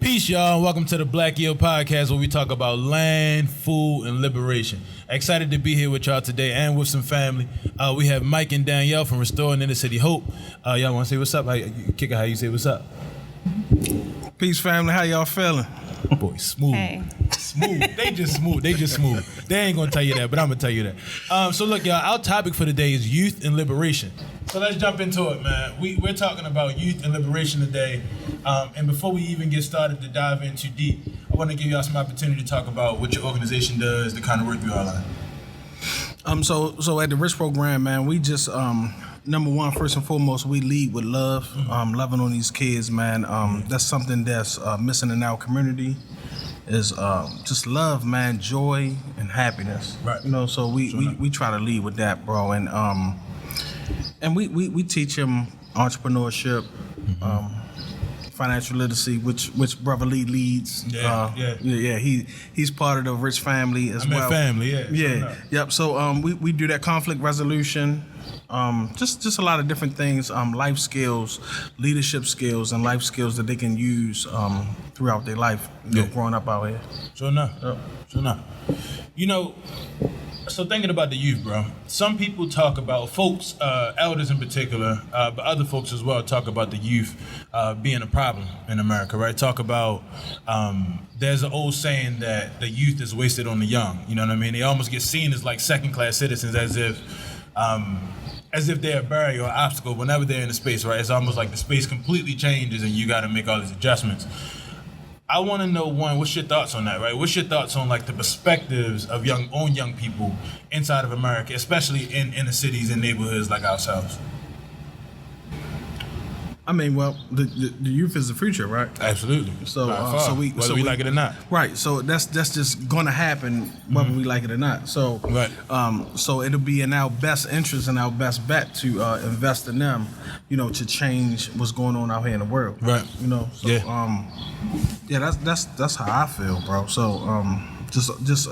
Peace, y'all. Welcome to the Black Yield Podcast, where we talk about land, food, and liberation. Excited to be here with y'all today and with some family. We have Mike and Danielle from Restoring Inner City Hope. Y'all want to say what's up? Kick it, how you say what's up? Peace, family. How y'all feeling? Boy, smooth. Hey. Smooth. They just smooth. They ain't gonna tell you that, but I'm gonna tell you that. So look, y'all, our topic for today is youth and liberation. So let's jump into it, man. We're talking about youth and liberation today. And before we even get started to dive in too deep, I want to give y'all some opportunity to talk about what your organization does, the kind of work you all on. So at the R.I.C.H program, man, we just number one, first and foremost, we lead with love, loving on these kids, man. That's something that's missing in our community. Is just love, man, joy and happiness. Right. You know, so we try to lead with that, bro, and we teach them entrepreneurship, financial literacy, which Brother Lee leads. Yeah. He's part of the R.I.C.H family as well. Family, Yep. So we do that conflict resolution. Just a lot of different things, life skills, leadership skills, and life skills that they can use throughout their life, growing up out here. Sure enough. You know, so thinking about the youth, bro, some people talk about, folks, elders in particular, but other folks as well, talk about the youth being a problem in America, right? Talk about, there's an old saying that the youth is wasted on the young, you know what I mean? They almost get seen as like second-class citizens, as if they're a barrier or obstacle whenever they're in the space, right? It's almost like the space completely changes and you got to make all these adjustments. I want to know, one, what's your thoughts on that, right? What's your thoughts on like the perspectives of young people inside of America, especially in the cities and neighborhoods like ourselves? I mean, well, the youth is the future, right? Absolutely. So we like it or not. Right. So that's just gonna happen whether we like it or not. So right. So it'll be in our best interest and our best bet to invest in them, to change what's going on out here in the world. Right. So that's how I feel, bro. So just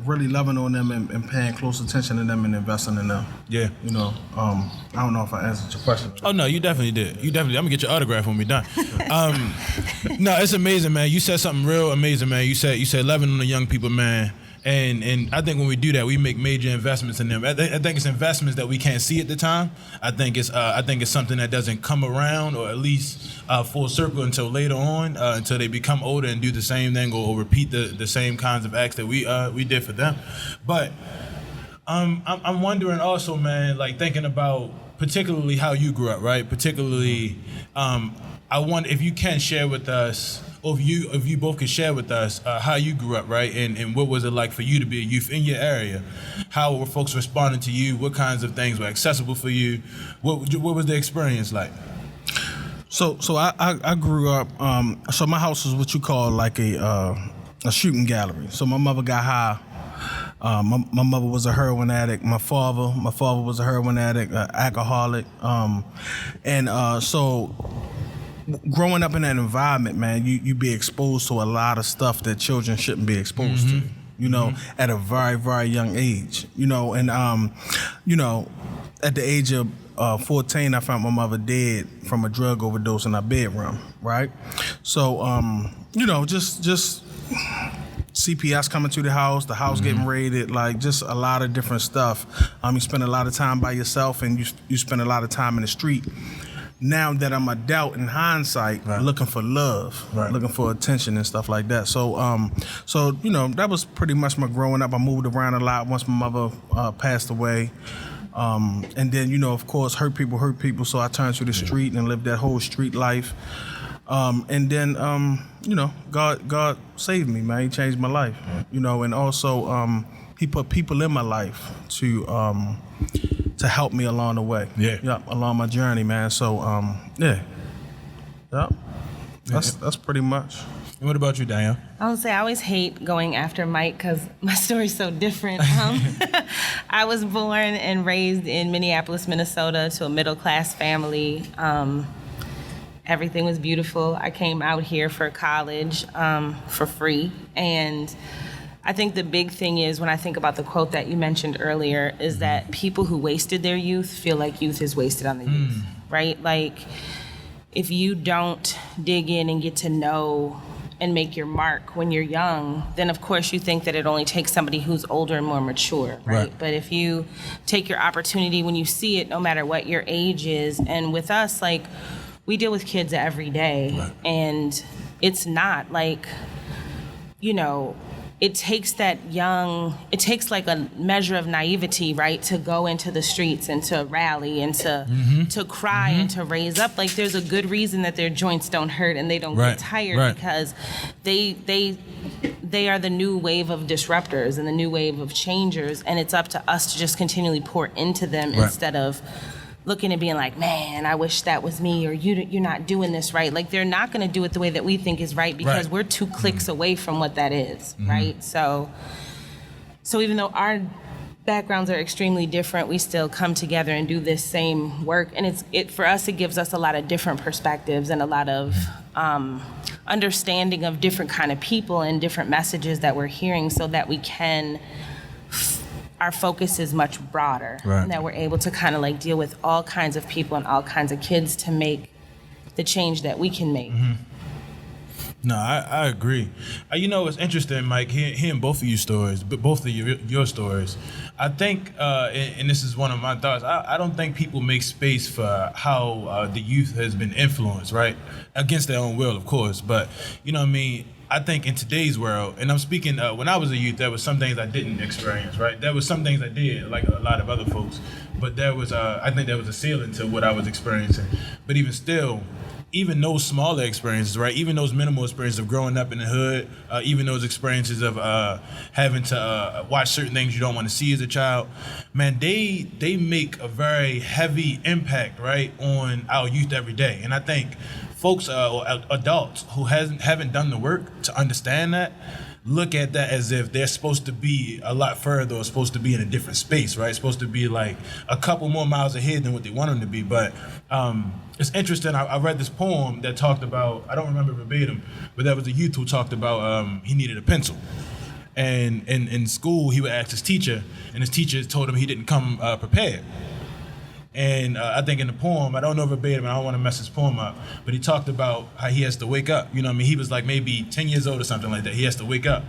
really loving on them and paying close attention to them and investing in them. Yeah. I don't know if I answered your question. Oh, no, you definitely did. I'm going to get your autograph when we're done. No, it's amazing, man. You said something real amazing, man. You said loving on the young people, man. And I think when we do that, we make major investments in them. I think it's investments that we can't see at the time. I think it's something that doesn't come around, or at least full circle, until later on, until they become older and do the same thing or repeat the same kinds of acts that we did for them. But I'm wondering also, man, like thinking about particularly how you grew up, right? Particularly, I wonder if you can share with us, or if you both can share with us how you grew up, right? And what was it like for you to be a youth in your area? How were folks responding to you? What kinds of things were accessible for you? What was the experience like? So I grew up. So my house was what you call like a shooting gallery. So my mother got high. My mother was a heroin addict. My father was a heroin addict, alcoholic, so growing up in that environment, man, you be exposed to a lot of stuff that children shouldn't be exposed to. At a very, very young age. And at the age of 14, I found my mother dead from a drug overdose in our bedroom. Right, so just CPS coming to the house getting raided, like just a lot of different stuff. You spend a lot of time by yourself, and you spend a lot of time in the street. Now that I'm adult, in hindsight, looking for love, looking for attention and stuff like that. So that was pretty much my growing up. I moved around a lot once my mother passed away. And then, of course, hurt people. So I turned to the street and lived that whole street life. And then, God saved me, man. He changed my life, and also he put people in my life to help me along the way. Along my journey, man. So, that's pretty much. And what about you, Danielle? I would say I always hate going after Mike because my story's so different. I was born and raised in Minneapolis, Minnesota, to a middle-class family. Everything was beautiful. I came out here for college for free. And I think the big thing is, when I think about the quote that you mentioned earlier, is that people who wasted their youth feel like youth is wasted on the youth, right? Like, if you don't dig in and get to know and make your mark when you're young, then of course you think that it only takes somebody who's older and more mature, right? But if you take your opportunity when you see it, no matter what your age is, and with us, like, we deal with kids every day, and it's not like, it takes like a measure of naivety, right, to go into the streets and to rally and to cry and to raise up. Like, there's a good reason that their joints don't hurt and they don't get tired, because they are the new wave of disruptors and the new wave of changers, and it's up to us to just continually pour into them instead of looking and being like, man, I wish that was me, or you're not doing this right. Like, they're not going to do it the way that we think is right, because we're 2 clicks away from what that is, right? So even though our backgrounds are extremely different, we still come together and do this same work. And for us, it gives us a lot of different perspectives and a lot of understanding of different kind of people and different messages that we're hearing, so that we can our focus is much broader, and that we're able to kind of like deal with all kinds of people and all kinds of kids to make the change that we can make. No, I agree. It's interesting, Mike, hearing both of your stories, but both of your stories. I think, and this is one of my thoughts, I don't think people make space for how the youth has been influenced, right? Against their own will, of course, but, I think in today's world, and I'm speaking, when I was a youth, there was some things I didn't experience, right? There was some things I did, like a lot of other folks, but I think there was a ceiling to what I was experiencing. But even still, even those smaller experiences, right? Even those minimal experiences of growing up in the hood, even those experiences of having to watch certain things you don't want to see as a child, man, they make a very heavy impact, right, on our youth every day. And I think folks or adults who haven't done the work to understand that look at that as if they're supposed to be a lot further, or supposed to be in a different space, right? Supposed to be like a couple more miles ahead than what they want them to be. But it's interesting. I read this poem that talked about, I don't remember verbatim, but there was a youth who talked about he needed a pencil. And in school, he would ask his teacher, and his teacher told him he didn't come prepared. And I think in the poem, I don't know verbatim, and I don't want to mess his poem up, but he talked about how he has to wake up. He was like maybe 10 years old or something like that. He has to wake up,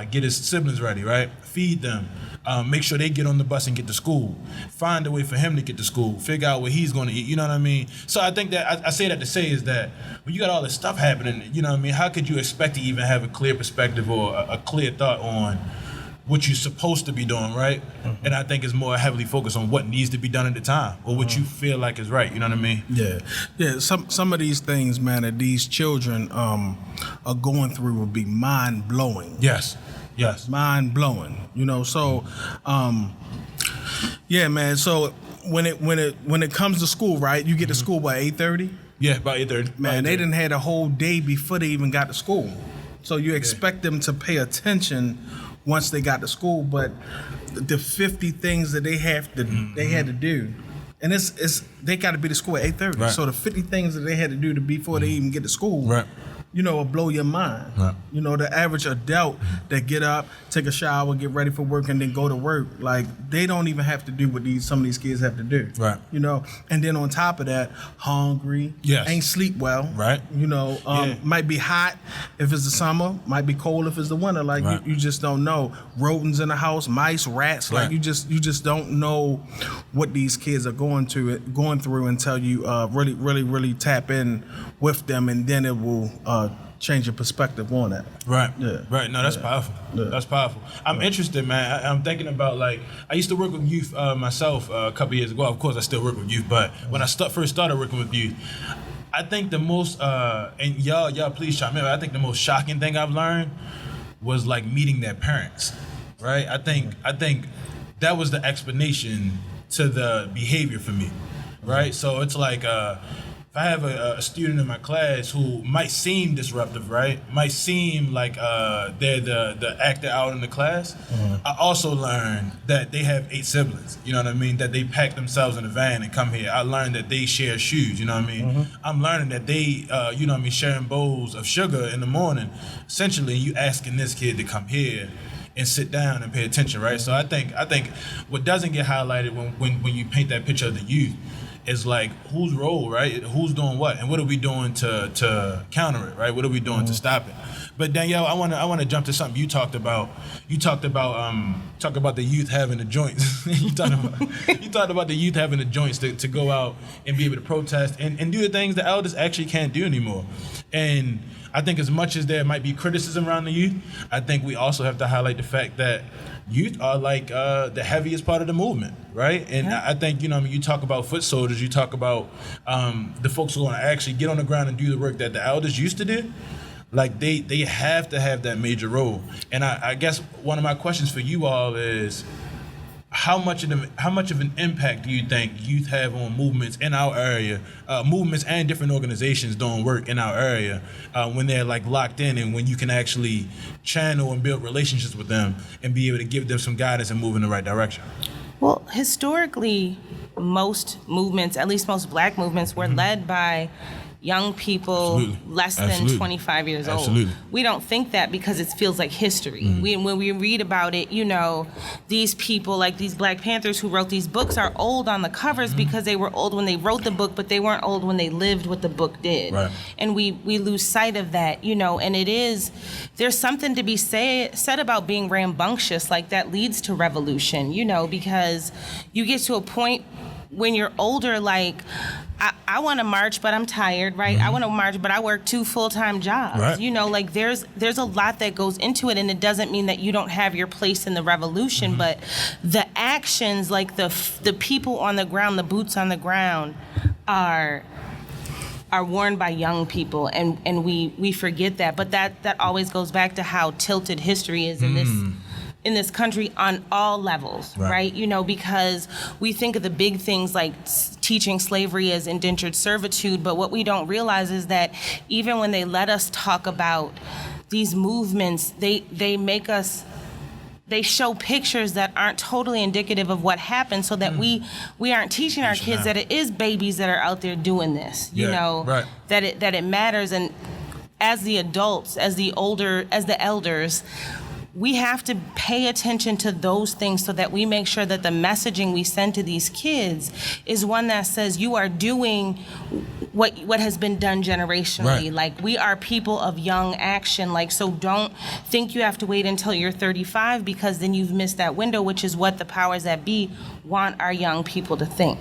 get his siblings ready, right? Feed them, make sure they get on the bus and get to school, find a way for him to get to school, figure out what he's going to eat, you know what I mean? So I think that, I say that to say is that when you got all this stuff happening, you know what I mean, how could you expect to even have a clear perspective or a clear thought on what you're supposed to be doing, right? And I think it's more heavily focused on what needs to be done at the time, or what you feel like is right. You know what I mean? Yeah. Some of these things, man, that these children are going through will be mind blowing. Yes. Mind blowing. So, yeah, man. So when it comes to school, right? You get to school by 8:30. Yeah, about 8:30. Man, they didn't had a whole day before they even got to school. So you expect them to pay attention once they got to school, but the 50 things that they had to do, and it's they got to be to school at 8:30. Right. So the 50 things that they had to do before they even get to school, right, will blow your mind. Right. The average adult that get up, take a shower, get ready for work, and then go to work, like they don't even have to do what some of these kids have to do. Right. And then on top of that, hungry, yes, ain't sleep well. Right. Might be hot if it's the summer, might be cold if it's the winter. Like right, you just don't know. Rodents in the house, mice, rats. Right. Like you just don't know what these kids are going through until you really, really, really tap in with them, and then it will change your perspective on that. Right. Yeah. Right. No, that's powerful. Yeah. That's powerful. I'm interested, man. I'm thinking about, like, I used to work with youth myself a couple years ago. Of course, I still work with youth, but when I first started working with youth, I think the most, and y'all please chime in, I think the most shocking thing I've learned was like meeting their parents, right? I think that was the explanation to the behavior for me, right? So it's like, if I have a student in my class who might seem disruptive, right? Might seem like they're the actor out in the class. I also learned that they have 8 siblings. You know what I mean? That they pack themselves in a van and come here. I learned that they share shoes. You know what I mean? I'm learning that they, you know what I mean, sharing bowls of sugar in the morning. Essentially, you asking this kid to come here and sit down and pay attention, right? So I think what doesn't get highlighted when you paint that picture of the youth is like whose role, right? Who's doing what, and what are we doing to counter it, right? What are we doing to stop it? But Danielle, I want to jump to something you talked about. You talked about the youth having the joints. you talked about the youth having the joints to go out and be able to protest and do the things the elders actually can't do anymore. And I think as much as there might be criticism around the youth, I think we also have to highlight the fact that youth are like the heaviest part of the movement, right? And I think, you know, I mean, you talk about foot soldiers, you talk about the folks who are going to actually get on the ground and do the work that the elders used to do. Like they have to have that major role. And I guess one of my questions for you all is, how much of an impact do you think youth have on movements in our area, movements and different organizations doing work in our area, when they're like locked in and when you can actually channel and build relationships with them and be able to give them some guidance and move in the right direction? Well, historically, most movements, at least most Black movements, were led by young people less than 25 years old. We don't think that because it feels like history. When we read about it, you know, these people, like these Black Panthers who wrote these books, are old on the covers because they were old when they wrote the book, but they weren't old when they lived what the book did. Right. And we lose sight of that, you know, and there's something to be said about being rambunctious. Like, that leads to revolution, you know, because you get to a point when you're older, like, I want to march, but I'm tired, right? I want to march, but I work 2 full-time jobs. Right. You know, like there's a lot that goes into it, and it doesn't mean that you don't have your place in the revolution, but the actions, like the people on the ground, the boots on the ground, are worn by young people, and we forget that. But that always goes back to how tilted history is in this country on all levels, right? You know, because we think of the big things like teaching slavery as indentured servitude, but what we don't realize is that even when they let us talk about these movements, they make us, they show pictures that aren't totally indicative of what happened, so that we aren't teaching our kids that it is babies that are out there doing this, you know, that it matters. And as the adults, as the elders, we have to pay attention to those things so that we make sure that the messaging we send to these kids is one that says you are doing what has been done generationally. Right. Like, we are people of young action. Like, so don't think you have to wait until you're 35, because then you've missed that window, which is what the powers that be want our young people to think.